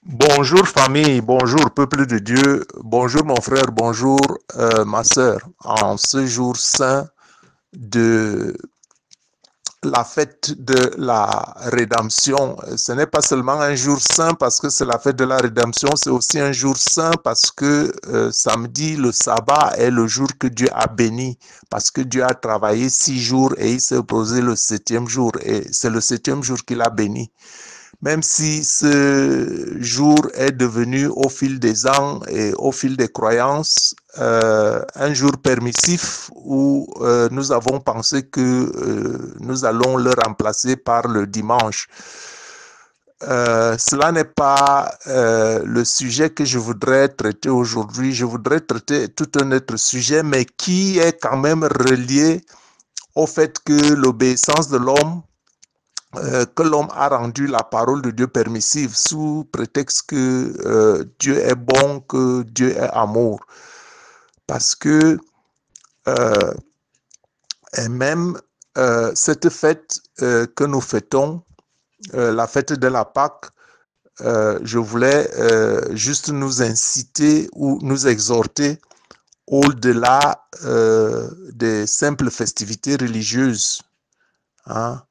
Bonjour famille, bonjour peuple de Dieu, bonjour mon frère, bonjour ma sœur. En ce jour saint de la fête de la rédemption, ce n'est pas seulement un jour saint parce que c'est la fête de la rédemption, c'est aussi un jour saint parce que samedi, le sabbat est le jour que Dieu a béni, parce que Dieu a travaillé 6 jours et il s'est posé le 7e jour et c'est le 7e jour qu'il a béni. Même si ce jour est devenu au fil des ans et au fil des croyances un jour permissif où nous avons pensé que nous allons le remplacer par le dimanche. Cela n'est pas le sujet que je voudrais traiter aujourd'hui. Je voudrais traiter tout un autre sujet, mais qui est quand même relié au fait que l'obéissance de l'homme que l'homme a rendu la parole de Dieu permissive sous prétexte que Dieu est bon, que Dieu est amour. Parce que et même cette fête que nous fêtons, la fête de la Pâque, je voulais juste nous inciter ou nous exhorter au-delà des simples festivités religieuses. Hein?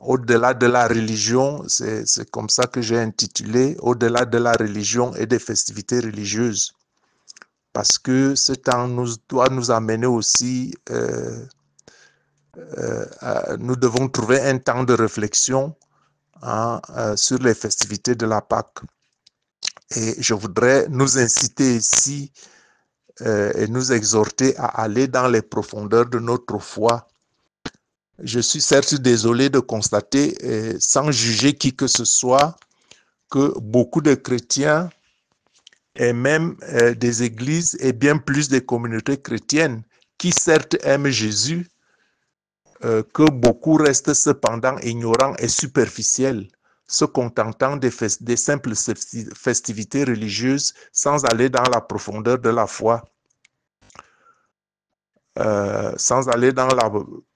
Au-delà de la religion, c'est comme ça que j'ai intitulé, au-delà de la religion et des festivités religieuses. Parce que ce temps doit nous amener aussi, nous devons trouver un temps de réflexion sur les festivités de la Pâque. Et je voudrais nous inciter ici et nous exhorter à aller dans les profondeurs de notre foi. Je suis certes désolé de constater, sans juger qui que ce soit, que beaucoup de chrétiens et même des églises et bien plus des communautés chrétiennes qui certes aiment Jésus, que beaucoup restent cependant ignorants et superficiels, se contentant des simples festivités religieuses sans aller dans la profondeur de la foi, sans aller dans la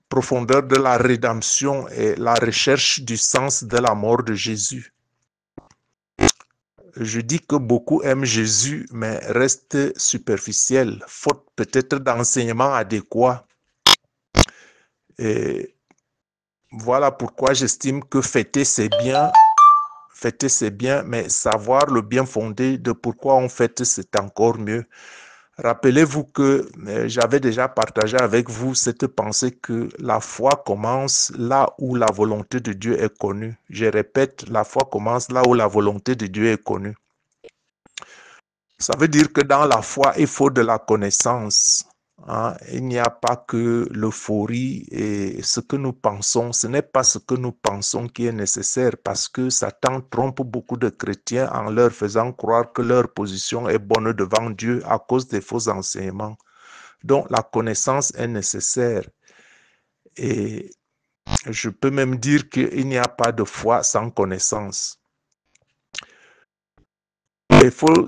profondeur de la rédemption et la recherche du sens de la mort de Jésus. Je dis que beaucoup aiment Jésus, mais restent superficiels, faute peut-être d'enseignements adéquats. Et voilà pourquoi j'estime que fêter c'est bien, mais savoir le bien fondé de pourquoi on fête, c'est encore mieux. Rappelez-vous que j'avais déjà partagé avec vous cette pensée que la foi commence là où la volonté de Dieu est connue. Je répète, la foi commence là où la volonté de Dieu est connue. Ça veut dire que dans la foi, il faut de la connaissance. Il n'y a pas que l'euphorie et ce que nous pensons. Ce n'est pas ce que nous pensons qui est nécessaire parce que Satan trompe beaucoup de chrétiens en leur faisant croire que leur position est bonne devant Dieu à cause des faux enseignements. Donc la connaissance est nécessaire. Et je peux même dire qu'il n'y a pas de foi sans connaissance. Il faut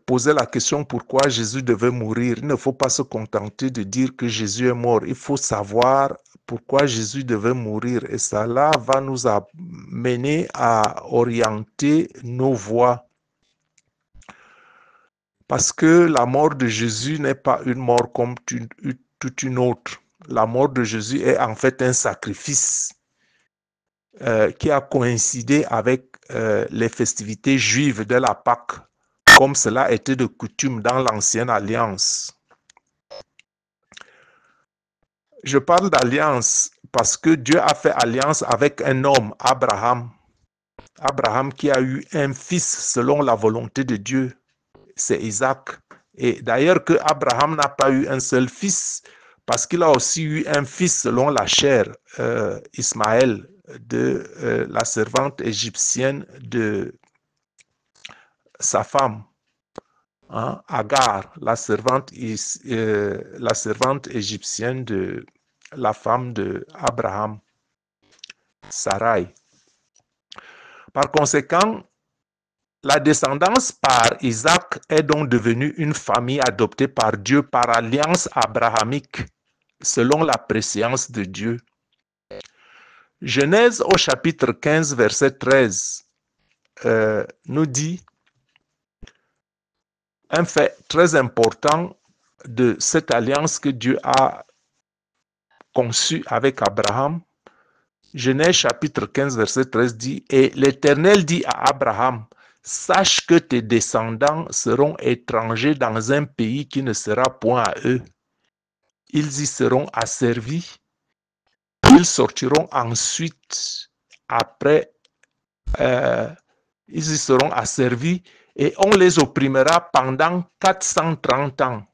poser la question pourquoi Jésus devait mourir. Il ne faut pas se contenter de dire que Jésus est mort. Il faut savoir pourquoi Jésus devait mourir. Et cela va nous amener à orienter nos voies. Parce que la mort de Jésus n'est pas une mort comme toute une autre. La mort de Jésus est en fait un sacrifice qui a coïncidé avec les festivités juives de la Pâque, comme cela était de coutume dans l'ancienne alliance. Je parle d'alliance parce que Dieu a fait alliance avec un homme, Abraham. Abraham qui a eu un fils selon la volonté de Dieu, c'est Isaac. Et d'ailleurs que Abraham n'a pas eu un seul fils parce qu'il a aussi eu un fils selon la chair, Ismaël, de la servante égyptienne de sa femme. Agar, la servante égyptienne de la femme de Abraham, Sarai. Par conséquent, la descendance par Isaac est donc devenue une famille adoptée par Dieu par alliance abrahamique, selon la prescience de Dieu. Genèse au chapitre 15, verset 13 nous dit un fait très important de cette alliance que Dieu a conçue avec Abraham. Genèse chapitre 15, verset 13 dit, « Et l'Éternel dit à Abraham, sache que tes descendants seront étrangers dans un pays qui ne sera point à eux. Ils y seront asservis. Ils sortiront ensuite, après, ils y seront asservis et on les opprimera pendant 430 ans.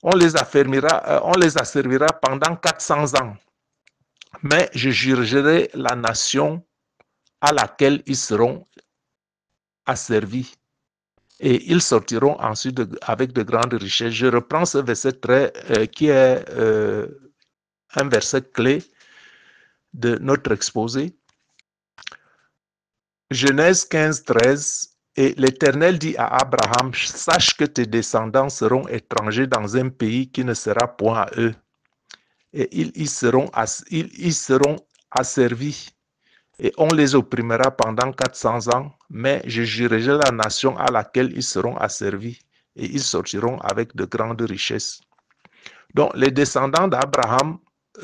On les asservira pendant 400 ans. Mais je jugerai la nation à laquelle ils seront asservis. Et ils sortiront ensuite avec de grandes richesses. Je reprends ce verset qui est un verset clé de notre exposé. Genèse 15, 13. Et l'Éternel dit à Abraham, sache que tes descendants seront étrangers dans un pays qui ne sera point à eux. Et ils y seront asservis. Et on les opprimera pendant 400 ans, mais je jugerai la nation à laquelle ils seront asservis, et ils sortiront avec de grandes richesses. Donc, les descendants d'Abraham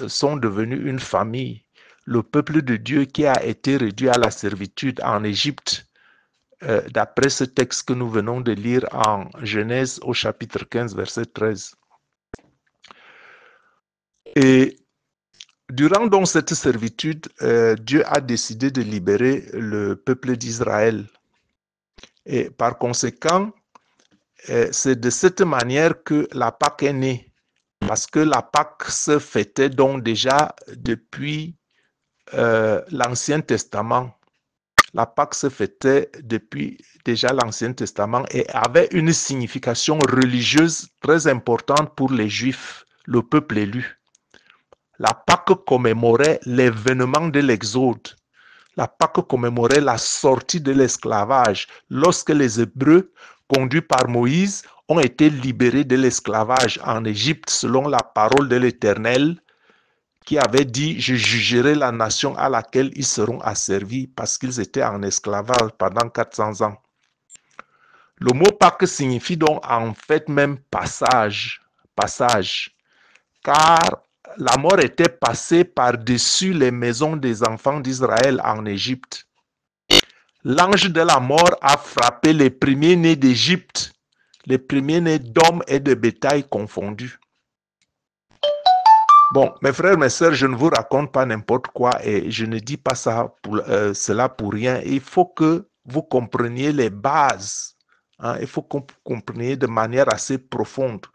sont devenus une famille, le peuple de Dieu qui a été réduit à la servitude en Égypte, d'après ce texte que nous venons de lire en Genèse au chapitre 15, verset 13. Et durant donc cette servitude, Dieu a décidé de libérer le peuple d'Israël. Et par conséquent, c'est de cette manière que la Pâque est née. Parce que la Pâque se fêtait donc déjà depuis l'Ancien Testament. La Pâque se fêtait depuis déjà l'Ancien Testament et avait une signification religieuse très importante pour les Juifs, le peuple élu. La Pâque commémorait l'événement de l'Exode. La Pâque commémorait la sortie de l'esclavage lorsque les Hébreux, conduits par Moïse, ont été libérés de l'esclavage en Égypte selon la parole de l'Éternel qui avait dit « Je jugerai la nation à laquelle ils seront asservis parce qu'ils étaient en esclavage pendant 400 ans. » Le mot Pâque signifie donc en fait même passage, car la mort était passée par-dessus les maisons des enfants d'Israël en Égypte. L'ange de la mort a frappé les premiers-nés d'Égypte, les premiers-nés d'hommes et de bétail confondus. Bon, mes frères, mes sœurs, je ne vous raconte pas n'importe quoi et je ne dis pas cela pour rien. Il faut que vous compreniez les bases. Hein, il faut que vous compreniez de manière assez profonde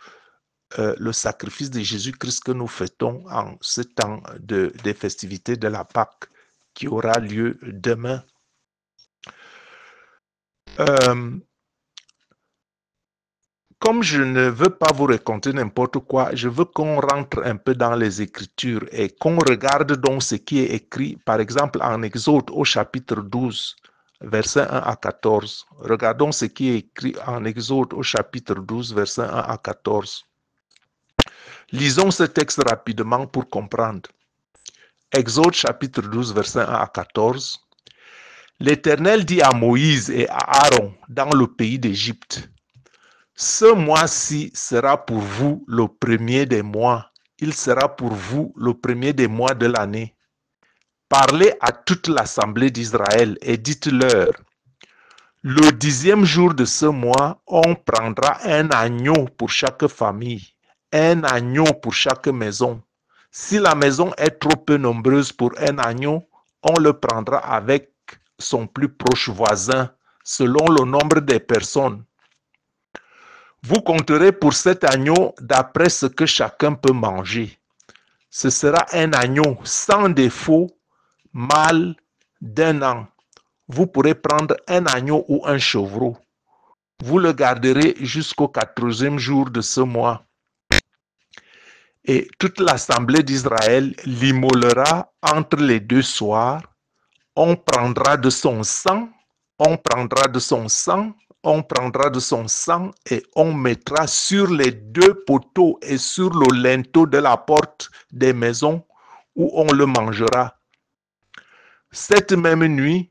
le sacrifice de Jésus-Christ que nous fêtons en ce temps des festivités de la Pâque qui aura lieu demain. Comme je ne veux pas vous raconter n'importe quoi, je veux qu'on rentre un peu dans les Écritures et qu'on regarde donc ce qui est écrit, par exemple en Exode au chapitre 12, versets 1 à 14. Regardons ce qui est écrit en Exode au chapitre 12, versets 1 à 14. Lisons ce texte rapidement pour comprendre. Exode chapitre 12, versets 1 à 14. L'Éternel dit à Moïse et à Aaron dans le pays d'Égypte, ce mois-ci sera pour vous le premier des mois. Il sera pour vous le premier des mois de l'année. Parlez à toute l'assemblée d'Israël et dites-leur, le 10e jour de ce mois, on prendra un agneau pour chaque famille, un agneau pour chaque maison. Si la maison est trop peu nombreuse pour un agneau, on le prendra avec son plus proche voisin, selon le nombre des personnes. Vous compterez pour cet agneau d'après ce que chacun peut manger. Ce sera un agneau sans défaut, mâle d'1 an. Vous pourrez prendre un agneau ou un chevreau. Vous le garderez jusqu'au 14e jour de ce mois. Et toute l'assemblée d'Israël l'immolera entre les 2 soirs. On prendra de son sang, on prendra de son sang et on mettra sur les 2 poteaux et sur le linteau de la porte des maisons où on le mangera. Cette même nuit,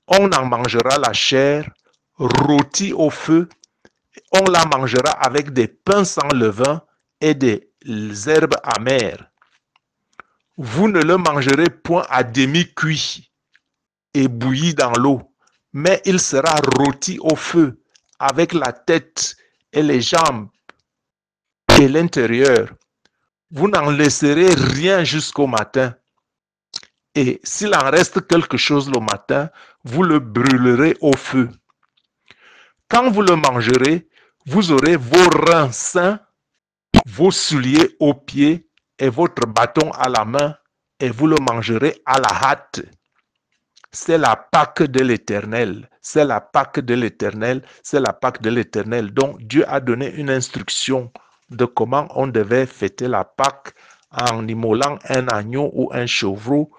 On en mangera la chair rôtie au feu. On la mangera avec des pains sans levain et des herbes amères. Vous ne le mangerez point à demi-cuit et bouilli dans l'eau, mais il sera rôti au feu avec la tête et les jambes et l'intérieur. Vous n'en laisserez rien jusqu'au matin. Et s'il en reste quelque chose le matin, vous le brûlerez au feu. Quand vous le mangerez, vous aurez vos reins sains, vos souliers aux pieds et votre bâton à la main, et vous le mangerez à la hâte. C'est la Pâque de l'Éternel. C'est la Pâque de l'Éternel. C'est la Pâque de l'Éternel. Donc Dieu a donné une instruction de comment on devait fêter la Pâque en immolant un agneau ou un chevreau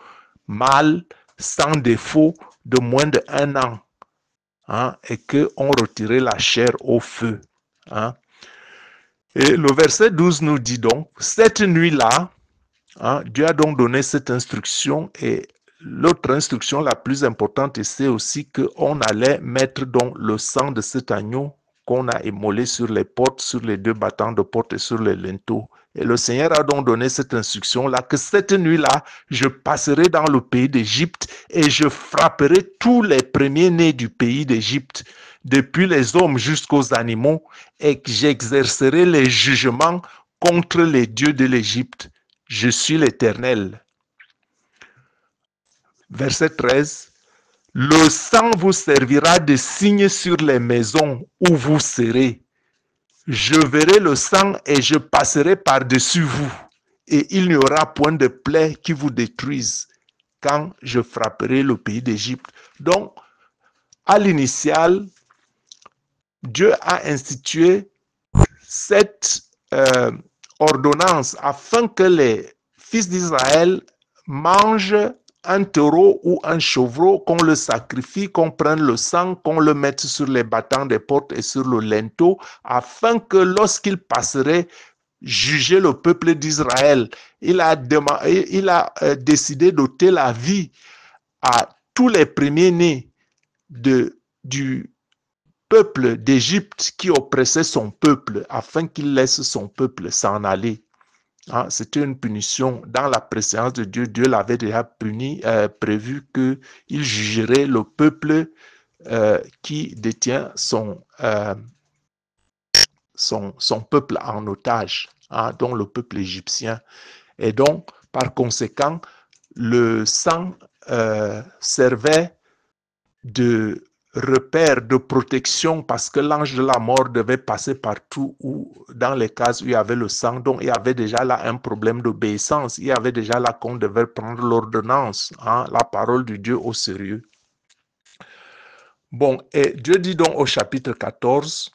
mâle, sans défaut, de moins d'1 an. Et qu'on retirait la chair au feu. Et le verset 12 nous dit donc, cette nuit-là, Dieu a donc donné cette instruction, et l'autre instruction la plus importante, c'est aussi qu'on allait mettre donc le sang de cet agneau qu'on a immolé sur les portes, sur les 2 battants de porte et sur les linteaux. Et le Seigneur a donc donné cette instruction-là, que cette nuit-là, je passerai dans le pays d'Égypte et je frapperai tous les premiers-nés du pays d'Égypte, depuis les hommes jusqu'aux animaux, et que j'exercerai les jugements contre les dieux de l'Égypte. Je suis l'Éternel. Verset 13. Le sang vous servira de signe sur les maisons où vous serez. Je verrai le sang et je passerai par-dessus vous, et il n'y aura point de plaie qui vous détruise quand je frapperai le pays d'Égypte. Donc, à l'initial, Dieu a institué cette ordonnance afin que les fils d'Israël mangent un taureau ou un chevreau, qu'on le sacrifie, qu'on prenne le sang, qu'on le mette sur les battants des portes et sur le linteau, afin que lorsqu'il passerait juger le peuple d'Israël, il a décidé d'ôter la vie à tous les premiers-nés du peuple d'Égypte qui oppressait son peuple, afin qu'il laisse son peuple s'en aller. C'était une punition. Dans la présence de Dieu, Dieu l'avait déjà prévu qu'il jugerait le peuple qui détient son peuple en otage, dont le peuple égyptien. Et donc, par conséquent, le sang servait de repère, de protection, parce que l'ange de la mort devait passer partout où, dans les cases où il y avait le sang. Donc, il y avait déjà là un problème d'obéissance. Il y avait déjà là qu'on devait prendre l'ordonnance, la parole de Dieu au sérieux. Bon, et Dieu dit donc au chapitre 14,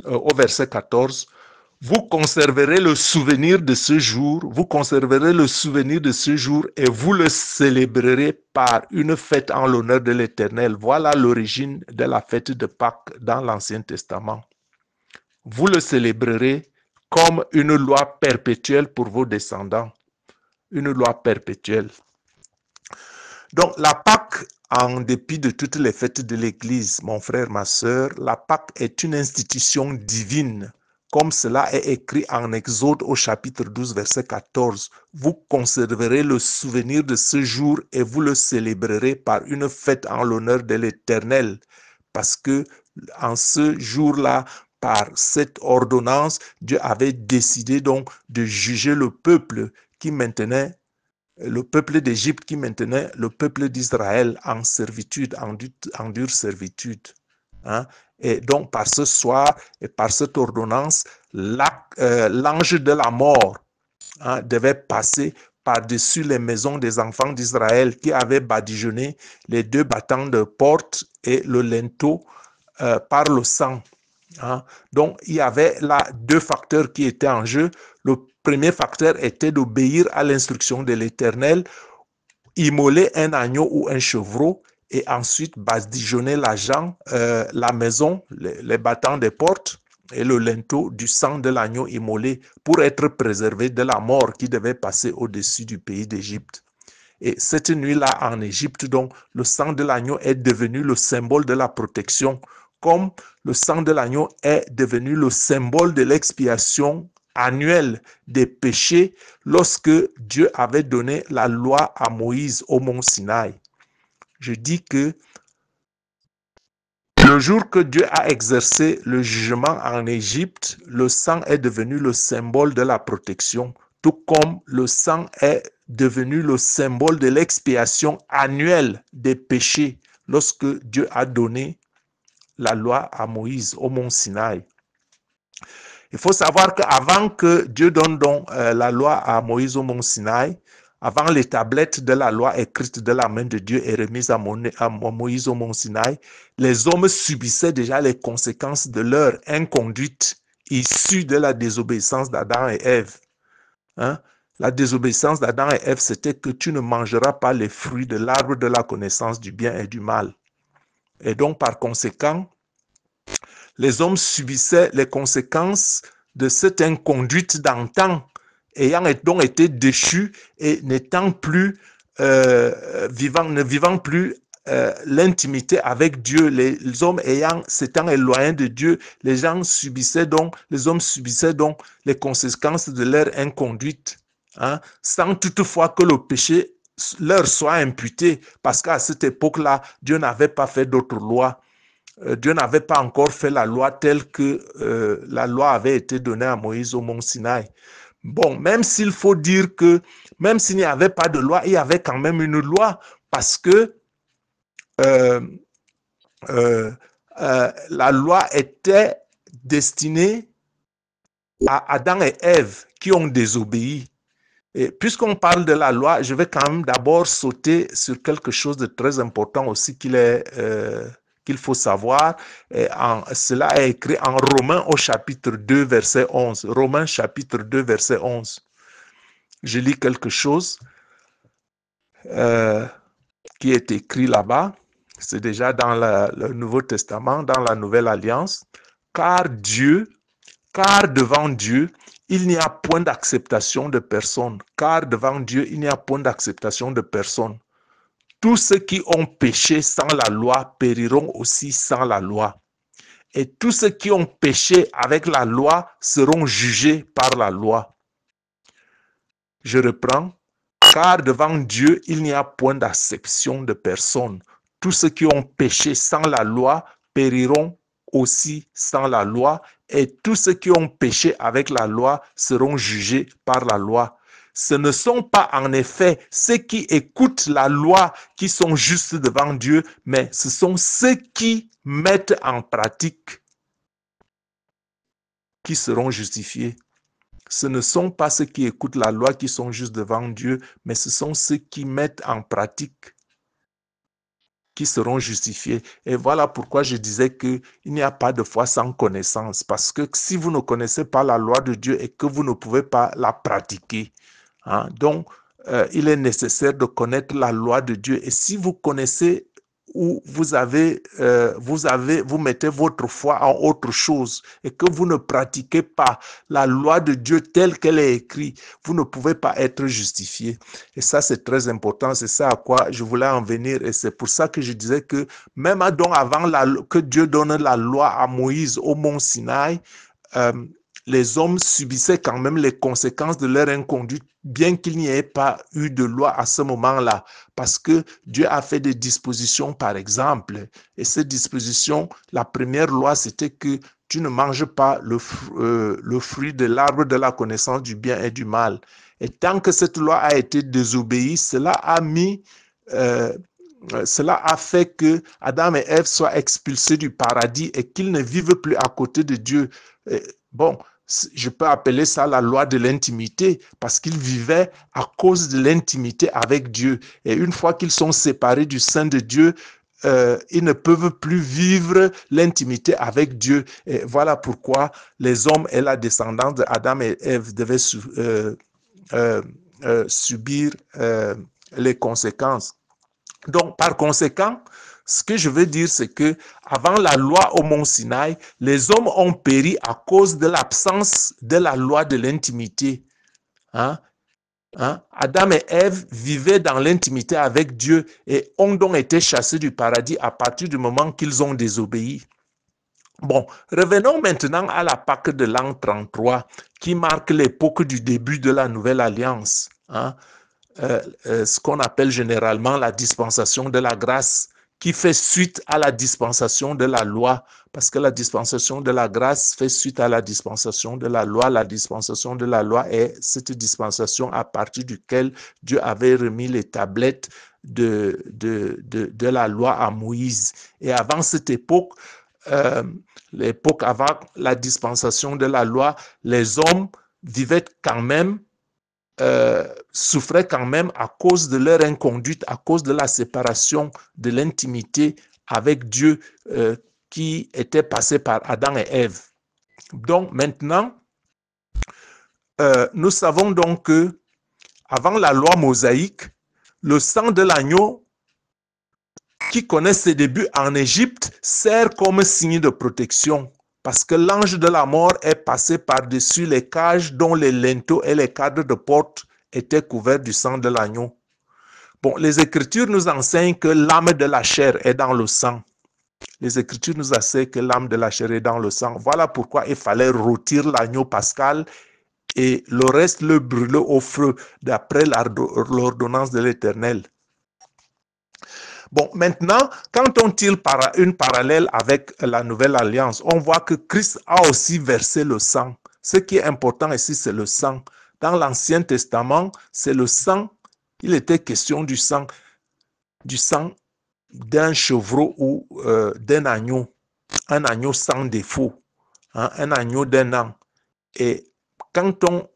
au verset 14, vous conserverez le souvenir de ce jour, vous conserverez le souvenir de ce jour et vous le célébrerez par une fête en l'honneur de l'Éternel. Voilà l'origine de la fête de Pâques dans l'Ancien Testament. Vous le célébrerez comme une loi perpétuelle pour vos descendants. Une loi perpétuelle. Donc la Pâque, en dépit de toutes les fêtes de l'Église, mon frère, ma sœur, la Pâque est une institution divine. Comme cela est écrit en Exode au chapitre 12, verset 14. Vous conserverez le souvenir de ce jour et vous le célébrerez par une fête en l'honneur de l'Éternel. Parce que en ce jour-là, par cette ordonnance, Dieu avait décidé donc de juger le peuple qui maintenait, le peuple d'Égypte qui maintenait le peuple d'Israël en servitude, en dure servitude. Et donc, par ce soir et par cette ordonnance, l'ange de la mort devait passer par-dessus les maisons des enfants d'Israël qui avaient badigeonné les 2 battants de porte et le linteau par le sang. Donc, il y avait là 2 facteurs qui étaient en jeu. Le premier facteur était d'obéir à l'instruction de l'Éternel, immoler un agneau ou un chevreau, et ensuite badigeonner la maison, les battants des portes et le linteau du sang de l'agneau immolé pour être préservé de la mort qui devait passer au-dessus du pays d'Égypte. Et cette nuit-là en Égypte, donc, le sang de l'agneau est devenu le symbole de la protection, comme le sang de l'agneau est devenu le symbole de l'expiation annuelle des péchés lorsque Dieu avait donné la loi à Moïse au mont Sinaï. Je dis que le jour que Dieu a exercé le jugement en Égypte, le sang est devenu le symbole de la protection, tout comme le sang est devenu le symbole de l'expiation annuelle des péchés lorsque Dieu a donné la loi à Moïse au mont Sinaï. Il faut savoir qu'avant que Dieu donne donc la loi à Moïse au mont Sinaï, avant les tablettes de la loi écrites de la main de Dieu et remises à Moïse au mont Sinaï, les hommes subissaient déjà les conséquences de leur inconduite issue de la désobéissance d'Adam et Ève. Hein? La désobéissance d'Adam et Ève, c'était que tu ne mangeras pas les fruits de l'arbre de la connaissance du bien et du mal. Et donc, par conséquent, les hommes subissaient les conséquences de cette inconduite d'antan, ayant donc été déchus et n'étant plus ne vivant plus l'intimité avec Dieu. Les hommes s'étant éloignés de Dieu, les hommes subissaient donc les conséquences de leur inconduite, hein, sans toutefois que le péché leur soit imputé, parce qu'à cette époque-là, Dieu n'avait pas fait d'autres lois. Dieu n'avait pas encore fait la loi telle que la loi avait été donnée à Moïse au mont Sinaï. Bon, même s'il faut dire que, même s'il n'y avait pas de loi, il y avait quand même une loi, parce que la loi était destinée à Adam et Ève qui ont désobéi. Et puisqu'on parle de la loi, je vais quand même d'abord sauter sur quelque chose de très important aussi qu'il faut savoir. Cela est écrit en Romains au chapitre 2, verset 11. Romains chapitre 2, verset 11. Je lis quelque chose qui est écrit là-bas. C'est déjà dans le Nouveau Testament, dans la Nouvelle Alliance. Car devant Dieu, il n'y a point d'acceptation de personne. Car devant Dieu, il n'y a point d'acceptation de personne. Tous ceux qui ont péché sans la loi périront aussi sans la loi. Et tous ceux qui ont péché avec la loi seront jugés par la loi. Je reprends. Car devant Dieu, il n'y a point d'acception de personne. Tous ceux qui ont péché sans la loi périront aussi sans la loi, et tous ceux qui ont péché avec la loi seront jugés par la loi. Ce ne sont pas en effet ceux qui écoutent la loi qui sont justes devant Dieu, mais ce sont ceux qui mettent en pratique qui seront justifiés. Ce ne sont pas ceux qui écoutent la loi qui sont justes devant Dieu, mais ce sont ceux qui mettent en pratique qui seront justifiés. Et voilà pourquoi je disais qu'il n'y a pas de foi sans connaissance. Parce que si vous ne connaissez pas la loi de Dieu et que vous ne pouvez pas la pratiquer, hein, donc il est nécessaire de connaître la loi de Dieu. Et si vous connaissez où vous mettez votre foi en autre chose et que vous ne pratiquez pas la loi de Dieu telle qu'elle est écrite, vous ne pouvez pas être justifié. Et ça, c'est très important. C'est ça à quoi je voulais en venir. Et c'est pour ça que je disais que même donc avant que Dieu donne la loi à Moïse au mont Sinaï, les hommes subissaient quand même les conséquences de leur inconduite, bien qu'il n'y ait pas eu de loi à ce moment-là, parce que Dieu a fait des dispositions, par exemple, et ces dispositions, la première loi, c'était que tu ne manges pas le fruit de l'arbre de la connaissance du bien et du mal. Et tant que cette loi a été désobéie, cela a fait que Adam et Ève soient expulsés du paradis et qu'ils ne vivent plus à côté de Dieu. Bon, je peux appeler ça la loi de l'intimité parce qu'ils vivaient à cause de l'intimité avec Dieu. Et une fois qu'ils sont séparés du sein de Dieu, ils ne peuvent plus vivre l'intimité avec Dieu. Et voilà pourquoi les hommes et la descendance d'Adam et Ève devaient subir les conséquences. Donc, par conséquent, ce que je veux dire, c'est que avant la loi au mont Sinaï, les hommes ont péri à cause de l'absence de la loi de l'intimité. Hein? Hein? Adam et Ève vivaient dans l'intimité avec Dieu et ont donc été chassés du paradis à partir du moment qu'ils ont désobéi. Bon, revenons maintenant à la Pâque de l'an 33 qui marque l'époque du début de la Nouvelle Alliance. Hein? Ce qu'on appelle généralement la dispensation de la grâce, qui fait suite à la dispensation de la loi, parce que la dispensation de la grâce fait suite à la dispensation de la loi. La dispensation de la loi est cette dispensation à partir duquel Dieu avait remis les tablettes de la loi à Moïse. Et avant cette époque, l'époque avant la dispensation de la loi, les hommes vivaient quand même souffraient quand même à cause de leur inconduite, à cause de la séparation de l'intimité avec Dieu qui était passée par Adam et Ève. Donc maintenant, nous savons donc que avant la loi mosaïque, le sang de l'agneau qui connaît ses débuts en Égypte sert comme signe de protection parce que l'ange de la mort est passé par-dessus les cages dont les linteaux et les cadres de porte étaient couverts du sang de l'agneau. Bon, les Écritures nous enseignent que l'âme de la chair est dans le sang. Les Écritures nous enseignent que l'âme de la chair est dans le sang. Voilà pourquoi il fallait rôtir l'agneau pascal et le reste le brûler au feu d'après l'ordonnance de l'Éternel. Bon, maintenant, quand on tire une parallèle avec la Nouvelle Alliance, on voit que Christ a aussi versé le sang. Ce qui est important ici, c'est le sang. Dans l'Ancien Testament, c'est le sang. Il était question du sang d'un chevreau ou d'un agneau, un agneau sans défaut, hein, un agneau d'un an. Et quand on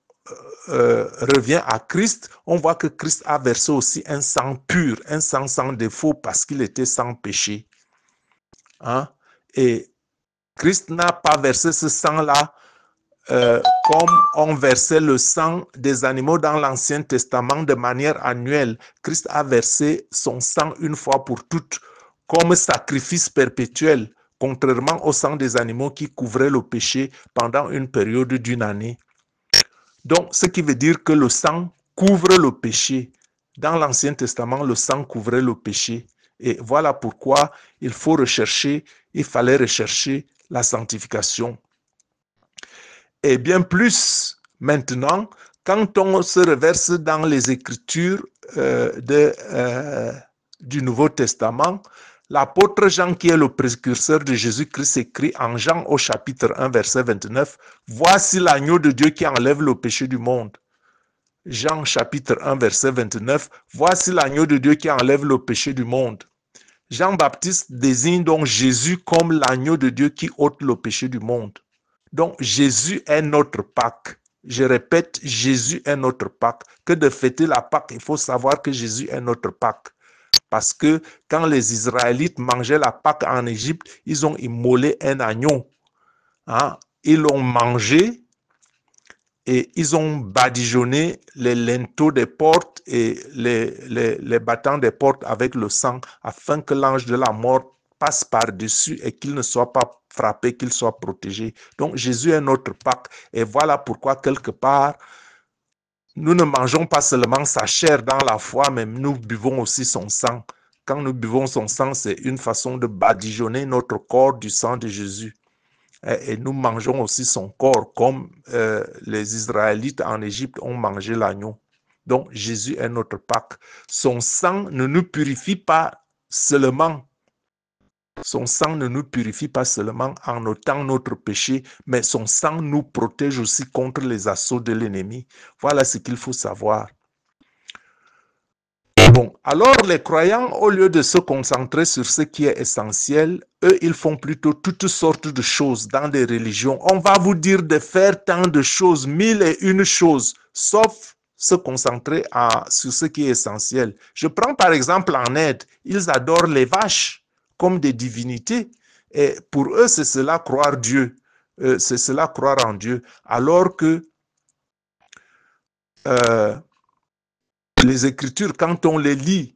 revient à Christ, on voit que Christ a versé aussi un sang pur, un sang sans défaut parce qu'il était sans péché. Hein? Et Christ n'a pas versé ce sang-là comme on versait le sang des animaux dans l'Ancien Testament de manière annuelle. Christ a versé son sang une fois pour toutes comme sacrifice perpétuel, contrairement au sang des animaux qui couvrait le péché pendant une période d'une année. Donc, ce qui veut dire que le sang couvre le péché. Dans l'Ancien Testament, le sang couvrait le péché. Et voilà pourquoi il fallait rechercher la sanctification. Et bien plus maintenant, quand on se reverse dans les Écritures du Nouveau Testament, l'apôtre Jean, qui est le précurseur de Jésus-Christ, écrit en Jean au chapitre 1, verset 29, « Voici l'agneau de Dieu qui enlève le péché du monde. » Jean chapitre 1, verset 29, « Voici l'agneau de Dieu qui enlève le péché du monde. » Jean-Baptiste désigne donc Jésus comme l'agneau de Dieu qui ôte le péché du monde. Donc, Jésus est notre Pâque. Je répète, Jésus est notre Pâque. Que de fêter la Pâque, il faut savoir que Jésus est notre Pâque. Parce que quand les Israélites mangeaient la Pâque en Égypte, ils ont immolé un agneau. Hein? Ils l'ont mangé et ils ont badigeonné les linteaux des portes et les battants des portes avec le sang afin que l'ange de la mort passe par-dessus et qu'il ne soit pas frappé, qu'il soit protégé. Donc Jésus est notre Pâque et voilà pourquoi quelque part, nous ne mangeons pas seulement sa chair dans la foi, mais nous buvons aussi son sang. Quand nous buvons son sang, c'est une façon de badigeonner notre corps du sang de Jésus. Et nous mangeons aussi son corps comme les Israélites en Égypte ont mangé l'agneau. Donc Jésus est notre Pâque. Son sang ne nous purifie pas seulement. Son sang ne nous purifie pas seulement en ôtant notre péché, mais son sang nous protège aussi contre les assauts de l'ennemi. Voilà ce qu'il faut savoir. Bon, alors les croyants, au lieu de se concentrer sur ce qui est essentiel, eux, ils font plutôt toutes sortes de choses dans des religions. On va vous dire de faire tant de choses, 1001 choses, sauf se concentrer sur ce qui est essentiel. Je prends par exemple en Inde, ils adorent les vaches comme des divinités. Et pour eux, c'est cela croire Dieu. C'est cela croire en Dieu. Alors que les Écritures, quand on les lit,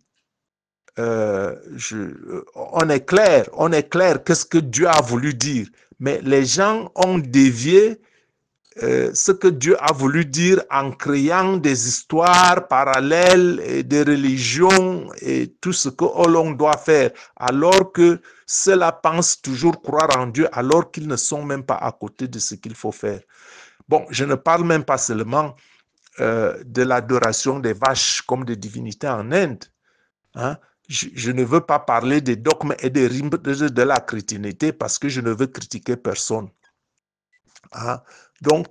on est clair, qu'est-ce que Dieu a voulu dire. Mais les gens ont dévié ce que Dieu a voulu dire en créant des histoires parallèles et des religions et tout ce que l'on doit faire, alors que ceux-là pensent toujours croire en Dieu, alors qu'ils ne sont même pas à côté de ce qu'il faut faire. Bon, je ne parle même pas seulement de l'adoration des vaches comme des divinités en Inde. Hein? Je ne veux pas parler des dogmes et des rimes de la chrétienté parce que je ne veux critiquer personne. Hein? Donc,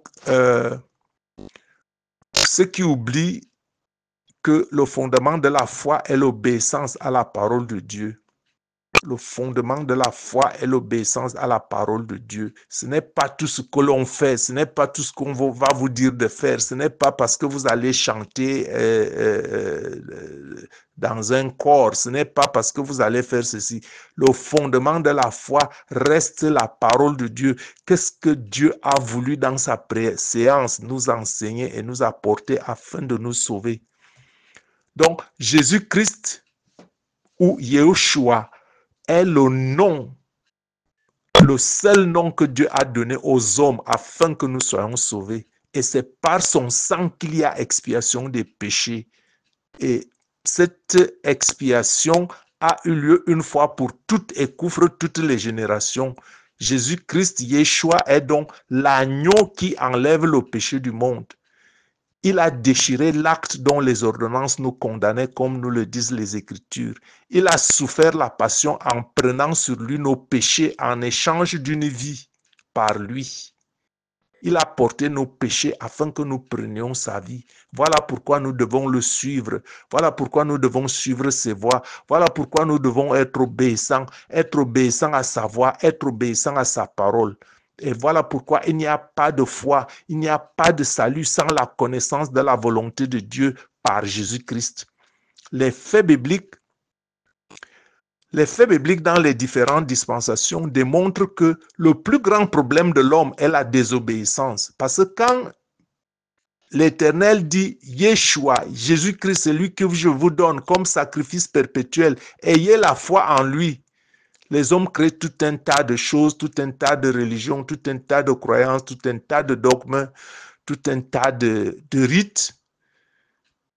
ceux qui oublient que le fondement de la foi est l'obéissance à la parole de Dieu. Le fondement de la foi est l'obéissance à la parole de Dieu. Ce n'est pas tout ce que l'on fait, ce n'est pas tout ce qu'on va vous dire de faire, ce n'est pas parce que vous allez chanter dans un corps, ce n'est pas parce que vous allez faire ceci. Le fondement de la foi reste la parole de Dieu. Qu'est-ce que Dieu a voulu dans sa séance nous enseigner et nous apporter afin de nous sauver? Donc, Jésus-Christ ou Yeshua est le nom, le seul nom que Dieu a donné aux hommes afin que nous soyons sauvés. Et c'est par son sang qu'il y a expiation des péchés. Et cette expiation a eu lieu une fois pour toutes et couvre toutes les générations. Jésus-Christ, Yeshua, est donc l'agneau qui enlève le péché du monde. Il a déchiré l'acte dont les ordonnances nous condamnaient, comme nous le disent les Écritures. Il a souffert la passion en prenant sur lui nos péchés en échange d'une vie par lui. Il a porté nos péchés afin que nous prenions sa vie. Voilà pourquoi nous devons le suivre. Voilà pourquoi nous devons suivre ses voies. Voilà pourquoi nous devons être obéissants à sa voix, être obéissants à sa parole. Et voilà pourquoi il n'y a pas de foi, il n'y a pas de salut sans la connaissance de la volonté de Dieu par Jésus-Christ. Les faits bibliques dans les différentes dispensations démontrent que le plus grand problème de l'homme est la désobéissance. Parce que quand l'Éternel dit Yeshua, Jésus-Christ, c'est lui que je vous donne comme sacrifice perpétuel, ayez la foi en lui. Les hommes créent tout un tas de choses, tout un tas de religions, tout un tas de croyances, tout un tas de dogmes, tout un tas de rites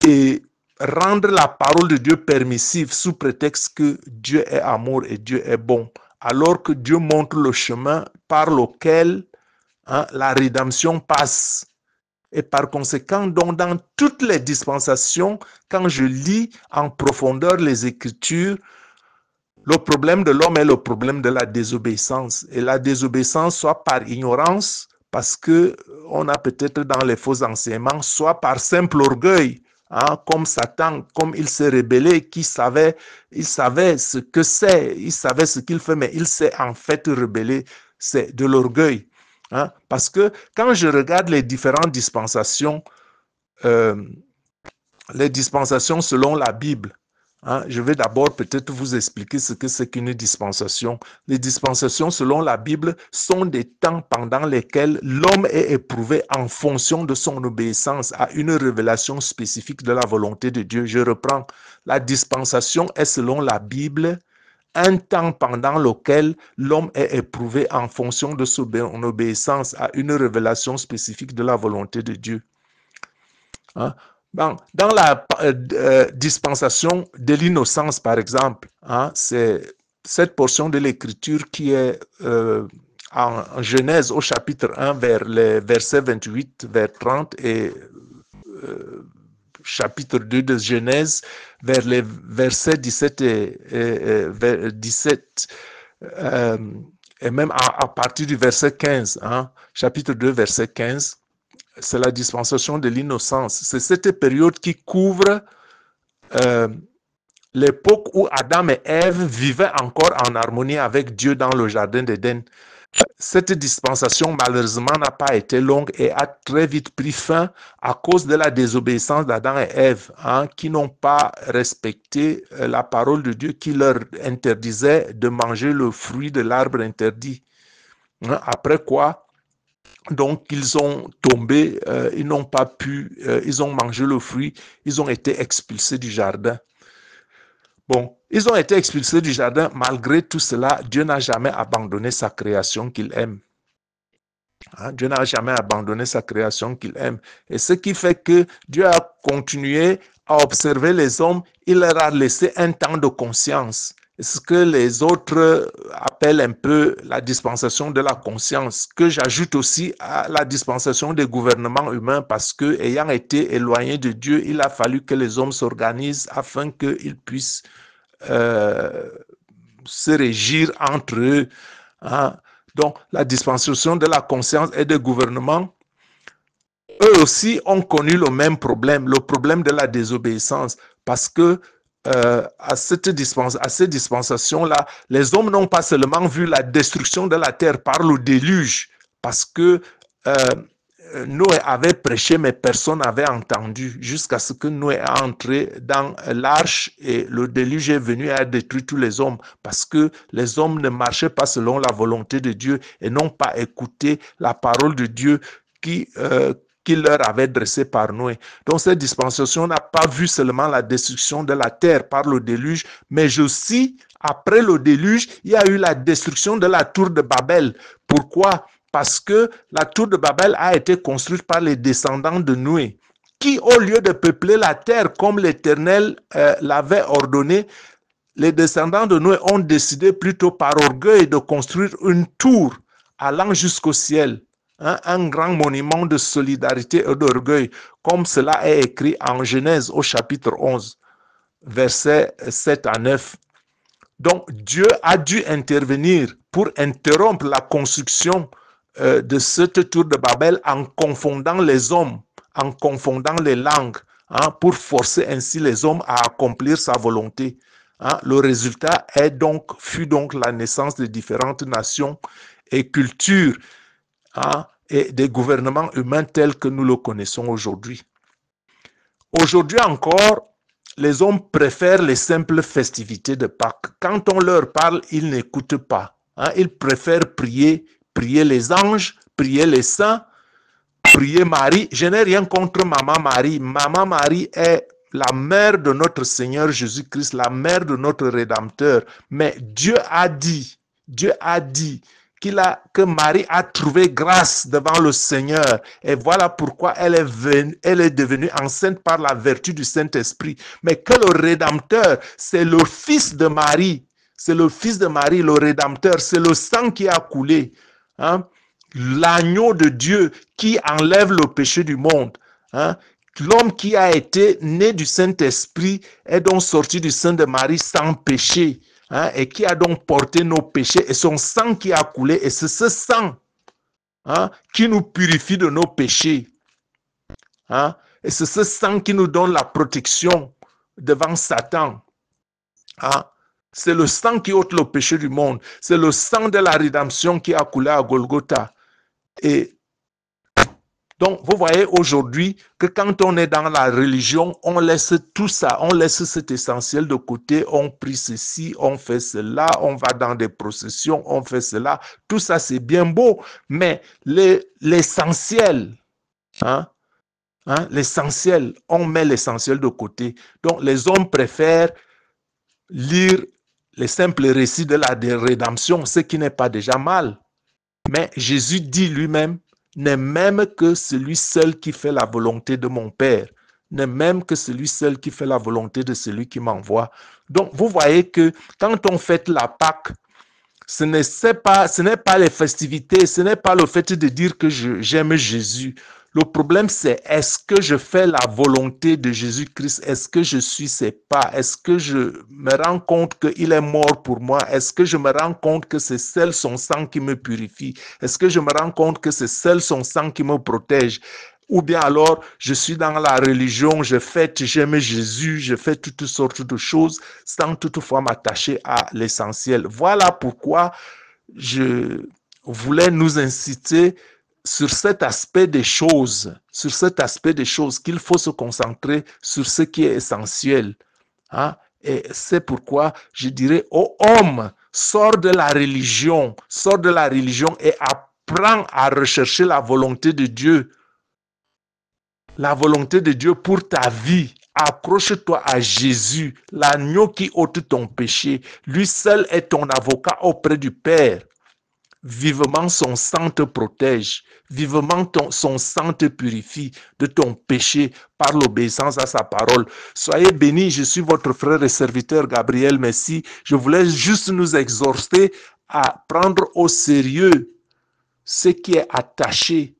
et rendre la parole de Dieu permissive sous prétexte que Dieu est amour et Dieu est bon, alors que Dieu montre le chemin par lequel la rédemption passe. Et par conséquent, donc, dans toutes les dispensations, quand je lis en profondeur les Écritures, le problème de l'homme est le problème de la désobéissance. Et la désobéissance, soit par ignorance, parce qu'on a peut-être dans les faux enseignements, soit par simple orgueil, comme Satan, comme il s'est rebellé, il savait ce que c'est, il savait ce qu'il fait, mais il s'est en fait rebellé. C'est de l'orgueil. Parce que quand je regarde les différentes dispensations, les dispensations selon la Bible, je vais d'abord peut-être vous expliquer ce que c'est qu'une dispensation. Les dispensations selon la Bible sont des temps pendant lesquels l'homme est éprouvé en fonction de son obéissance à une révélation spécifique de la volonté de Dieu. Je reprends. La dispensation est selon la Bible un temps pendant lequel l'homme est éprouvé en fonction de son obéissance à une révélation spécifique de la volonté de Dieu. Dans la dispensation de l'innocence, par exemple, c'est cette portion de l'Écriture qui est en Genèse au chapitre 1 vers les versets 28 vers 30 et chapitre 2 de Genèse vers les versets 17 et même à partir du verset 15, chapitre 2 verset 15. C'est la dispensation de l'innocence. C'est cette période qui couvre l'époque où Adam et Ève vivaient encore en harmonie avec Dieu dans le jardin d'Éden. Cette dispensation, malheureusement, n'a pas été longue et a très vite pris fin à cause de la désobéissance d'Adam et Ève, qui n'ont pas respecté la parole de Dieu qui leur interdisait de manger le fruit de l'arbre interdit. Après quoi, donc, ils ont tombé, ils n'ont pas pu, ils ont mangé le fruit, ils ont été expulsés du jardin. Bon, ils ont été expulsés du jardin. Malgré tout cela, Dieu n'a jamais abandonné sa création qu'il aime. Hein, Dieu n'a jamais abandonné sa création qu'il aime. Et ce qui fait que Dieu a continué à observer les hommes, il leur a laissé un temps de conscience. Ce que les autres appellent un peu la dispensation de la conscience, que j'ajoute aussi à la dispensation des gouvernements humains, parce que, ayant été éloignés de Dieu, il a fallu que les hommes s'organisent afin qu'ils puissent se régir entre eux. Hein. Donc, la dispensation de la conscience et des gouvernements, eux aussi ont connu le même problème, le problème de la désobéissance, parce que à ces dispensations-là, les hommes n'ont pas seulement vu la destruction de la terre par le déluge, parce que Noé avait prêché, mais personne n'avait entendu, jusqu'à ce que Noé a entré dans l'arche et le déluge est venu et a détruit tous les hommes, parce que les hommes ne marchaient pas selon la volonté de Dieu et n'ont pas écouté la parole de Dieu qu'il leur avait dressé par Noé. Donc cette dispensation n'a pas vu seulement la destruction de la terre par le déluge, mais aussi, après le déluge, il y a eu la destruction de la tour de Babel. Pourquoi? Parce que la tour de Babel a été construite par les descendants de Noé, qui, au lieu de peupler la terre comme l'Éternel l'avait ordonné, les descendants de Noé ont décidé plutôt par orgueil de construire une tour allant jusqu'au ciel. Un grand monument de solidarité et d'orgueil, comme cela est écrit en Genèse au chapitre 11, versets 7 à 9. Donc, Dieu a dû intervenir pour interrompre la construction de cette tour de Babel en confondant les hommes, en confondant les langues, pour forcer ainsi les hommes à accomplir sa volonté. Le résultat fut donc la naissance de différentes nations et cultures, et des gouvernements humains tels que nous le connaissons aujourd'hui. Aujourd'hui encore, les hommes préfèrent les simples festivités de Pâques. Quand on leur parle, ils n'écoutent pas. Ils préfèrent prier les anges, prier les saints, prier Marie. Je n'ai rien contre Maman Marie. Maman Marie est la mère de notre Seigneur Jésus-Christ, la mère de notre Rédempteur. Mais Dieu a dit que Marie a trouvé grâce devant le Seigneur. Et voilà pourquoi elle est devenue enceinte par la vertu du Saint-Esprit. Mais que le Rédempteur, c'est le Fils de Marie. C'est le Fils de Marie, le Rédempteur. C'est le sang qui a coulé. L'agneau de Dieu qui enlève le péché du monde. L'homme qui a été né du Saint-Esprit est donc sorti du sein de Marie sans péché. Et qui a donc porté nos péchés, et son sang qui a coulé, et c'est ce sang qui nous purifie de nos péchés. Et c'est ce sang qui nous donne la protection devant Satan. C'est le sang qui ôte le péché du monde. C'est le sang de la rédemption qui a coulé à Golgotha. Et donc, vous voyez aujourd'hui que quand on est dans la religion, on laisse tout ça, on laisse cet essentiel de côté, on prie ceci, on fait cela, on va dans des processions, on fait cela. Tout ça, c'est bien beau, mais l'essentiel, l'essentiel, on met l'essentiel de côté. Donc, les hommes préfèrent lire les simples récits de la rédemption, ce qui n'est pas déjà mal. Mais Jésus dit lui-même, n'est même que celui seul qui fait la volonté de mon Père, n'est même que celui seul qui fait la volonté de celui qui m'envoie. Donc, vous voyez que quand on fête la Pâque, ce n'est pas les festivités, ce n'est pas le fait de dire que j'aime Jésus. Le problème, c'est est-ce que je fais la volonté de Jésus-Christ? Est-ce que je suis ses pas? Est-ce que je me rends compte qu'il est mort pour moi? Est-ce que je me rends compte que c'est seul son sang qui me purifie? Est-ce que je me rends compte que c'est seul son sang qui me protège? Ou bien alors, je suis dans la religion, je fête, j'aime Jésus, je fais toutes sortes de choses sans toutefois m'attacher à l'essentiel. Voilà pourquoi je voulais nous inciter sur cet aspect des choses, qu'il faut se concentrer sur ce qui est essentiel. Et c'est pourquoi je dirais aux hommes, sors de la religion et apprends à rechercher la volonté de Dieu. La volonté de Dieu pour ta vie. Accroche-toi à Jésus, l'agneau qui ôte ton péché. Lui seul est ton avocat auprès du Père. Vivement son sang te protège. Vivement son sang te purifie de ton péché par l'obéissance à sa parole. Soyez bénis, je suis votre frère et serviteur Gabriel Messi. Je voulais juste nous exhorter à prendre au sérieux ce qui est attaché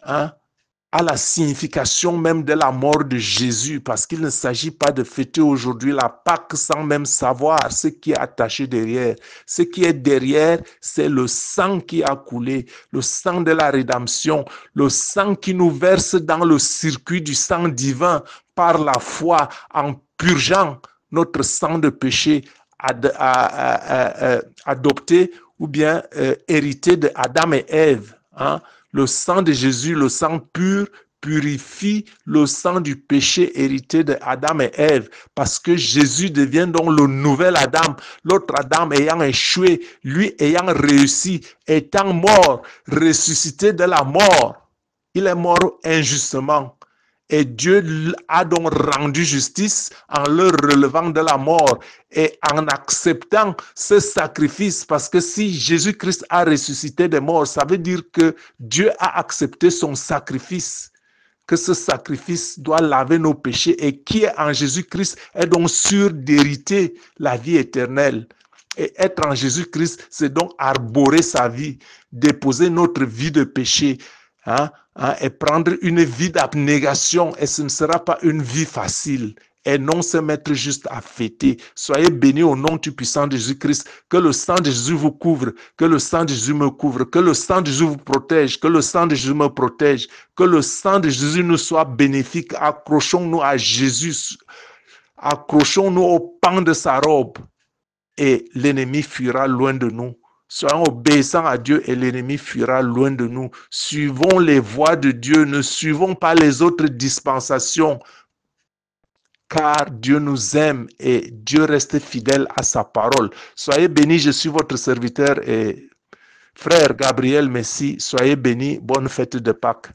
à la signification même de la mort de Jésus, parce qu'il ne s'agit pas de fêter aujourd'hui la Pâque sans même savoir ce qui est attaché derrière. Ce qui est derrière, c'est le sang qui a coulé, le sang de la rédemption, le sang qui nous verse dans le circuit du sang divin par la foi en purgeant notre sang de péché adopté ou bien hérité de Adam et Ève. Le sang de Jésus, le sang pur, purifie le sang du péché hérité de Adam et Ève, parce que Jésus devient donc le nouvel Adam, l'autre Adam ayant échoué, lui ayant réussi, étant mort, ressuscité de la mort. Il est mort injustement. Et Dieu a donc rendu justice en le relevant de la mort et en acceptant ce sacrifice, parce que si Jésus-Christ a ressuscité des morts, ça veut dire que Dieu a accepté son sacrifice, que ce sacrifice doit laver nos péchés et qui est en Jésus-Christ est donc sûr d'hériter la vie éternelle. Et être en Jésus-Christ, c'est donc arborer sa vie, déposer notre vie de péché, et prendre une vie d'abnégation, et ce ne sera pas une vie facile, et non se mettre juste à fêter. Soyez bénis au nom du puissant de Jésus-Christ, que le sang de Jésus vous couvre, que le sang de Jésus me couvre, que le sang de Jésus vous protège, que le sang de Jésus me protège, que le sang de Jésus nous soit bénéfique. Accrochons-nous à Jésus, accrochons-nous au pan de sa robe, et l'ennemi fuira loin de nous. Soyons obéissants à Dieu et l'ennemi fuira loin de nous. Suivons les voies de Dieu, ne suivons pas les autres dispensations, car Dieu nous aime et Dieu reste fidèle à sa parole. Soyez bénis, je suis votre serviteur et frère Gabriel Messi. Soyez bénis, bonne fête de Pâques.